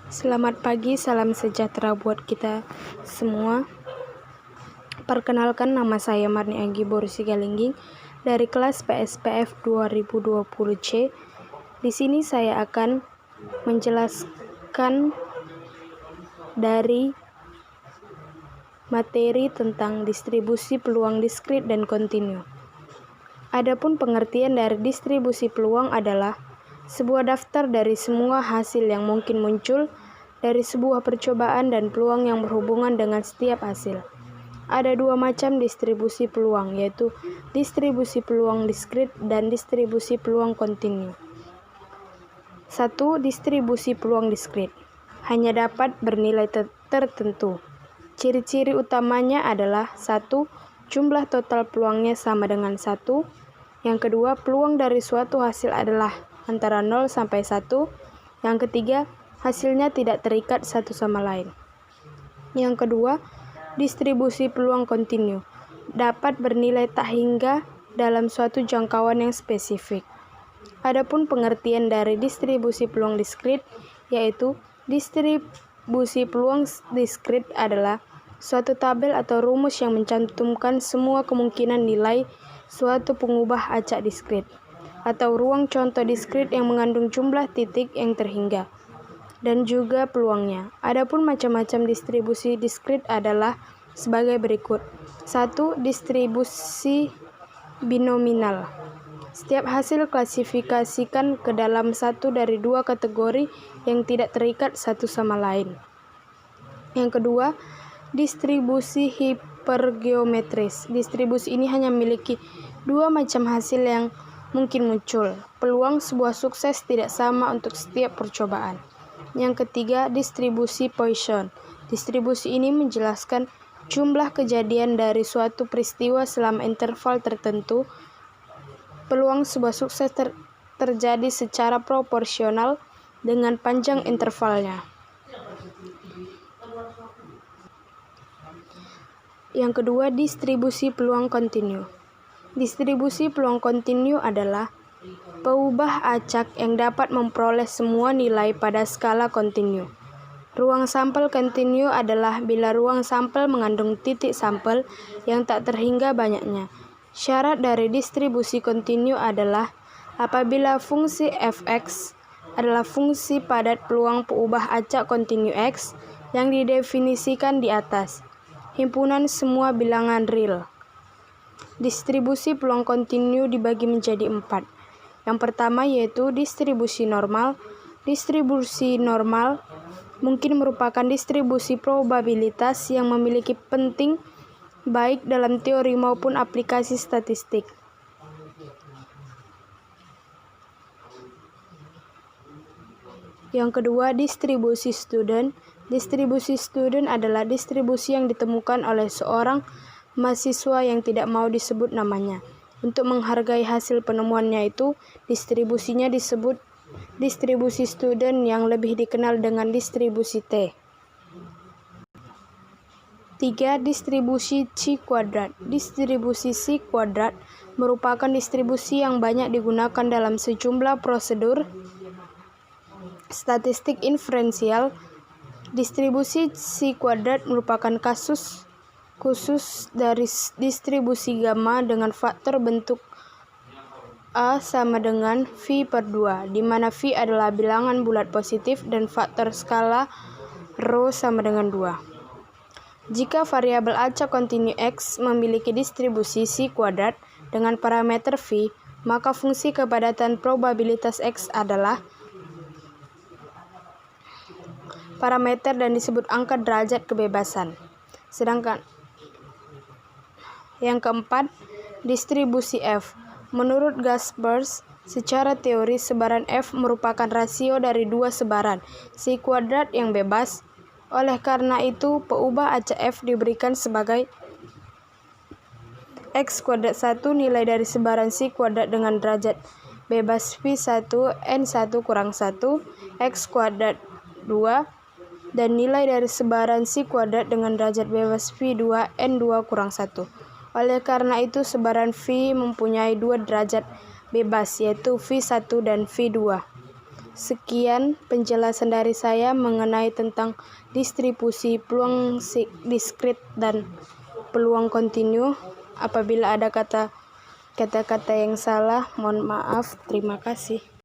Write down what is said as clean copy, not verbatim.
Selamat pagi, salam sejahtera buat kita semua. Perkenalkan, nama saya Marni Anggi Borusi Galingging dari kelas PSPF 2020C. Di sini saya akan menjelaskan dari materi tentang distribusi peluang diskrit dan kontinu. Adapun pengertian dari distribusi peluang adalah sebuah daftar dari semua hasil yang mungkin muncul dari sebuah percobaan dan peluang yang berhubungan dengan setiap hasil. Ada dua macam distribusi peluang, yaitu distribusi peluang diskrit dan distribusi peluang kontinu. 1. Distribusi peluang diskrit hanya dapat bernilai tertentu. Ciri-ciri utamanya adalah 1. Jumlah total peluangnya sama dengan 1. Yang kedua, peluang dari suatu hasil adalah antara 0 sampai 1. Yang ketiga, hasilnya tidak terikat satu sama lain. Yang kedua, distribusi peluang kontinu dapat bernilai tak hingga dalam suatu jangkauan yang spesifik. Adapun pengertian dari distribusi peluang diskrit, yaitu distribusi peluang diskrit adalah suatu tabel atau rumus yang mencantumkan semua kemungkinan nilai suatu pengubah acak diskrit atau ruang contoh diskrit yang mengandung jumlah titik yang terhingga dan juga peluangnya. Adapun macam-macam distribusi diskrit adalah sebagai berikut. 1. Distribusi binominal. Setiap hasil klasifikasikan ke dalam satu dari dua kategori yang tidak terikat satu sama lain. Yang kedua, distribusi hipergeometris. Distribusi ini hanya memiliki dua macam hasil yang mungkin muncul. Peluang sebuah sukses tidak sama untuk setiap percobaan. Yang ketiga, distribusi Poisson. Distribusi ini menjelaskan jumlah kejadian dari suatu peristiwa selama interval tertentu. Peluang sebuah sukses terjadi secara proporsional dengan panjang intervalnya. Yang kedua, distribusi peluang kontinu. Distribusi peluang kontinu adalah peubah acak yang dapat memperoleh semua nilai pada skala kontinu. Ruang sampel kontinu adalah bila ruang sampel mengandung titik sampel yang tak terhingga banyaknya. Syarat dari distribusi kontinu adalah apabila fungsi fx adalah fungsi padat peluang peubah acak kontinu x yang didefinisikan di atas. Himpunan semua bilangan real. Distribusi peluang kontinu dibagi menjadi 4. Yang pertama yaitu distribusi normal. Distribusi normal mungkin merupakan distribusi probabilitas yang memiliki penting baik dalam teori maupun aplikasi statistik. Yang kedua, distribusi student. Distribusi student adalah distribusi yang ditemukan oleh seorang mahasiswa yang tidak mau disebut namanya. Untuk menghargai hasil penemuannya itu, distribusinya disebut distribusi student yang lebih dikenal dengan distribusi T. 3. Distribusi Chi kuadrat. Distribusi Chi kuadrat merupakan distribusi yang banyak digunakan dalam sejumlah prosedur statistik inferensial. Distribusi Chi kuadrat merupakan kasus khusus dari distribusi gamma dengan faktor bentuk A sama dengan phi per 2, di mana phi adalah bilangan bulat positif dan faktor skala rho sama dengan 2. Jika variabel acak kontinu X memiliki distribusi Chi kuadrat dengan parameter phi, maka fungsi kepadatan probabilitas X adalah parameter dan disebut angka derajat kebebasan. Sedangkan yang keempat, distribusi F. Menurut Gaspers, secara teori sebaran F merupakan rasio dari dua sebaran Chi kuadrat yang bebas. Oleh karena itu, peubah acak F diberikan sebagai X kuadrat 1 nilai dari sebaran Chi kuadrat dengan derajat bebas phi 1 N1 kurang 1 X kuadrat 2 dan nilai dari sebaran Chi kuadrat dengan derajat bebas phi 2 N2 kurang 1. Oleh karena itu, sebaran phi mempunyai dua derajat bebas, yaitu phi 1 dan phi 2. Sekian penjelasan dari saya mengenai tentang distribusi peluang diskrit dan peluang kontinu. Apabila ada kata-kata yang salah, mohon maaf. Terima kasih.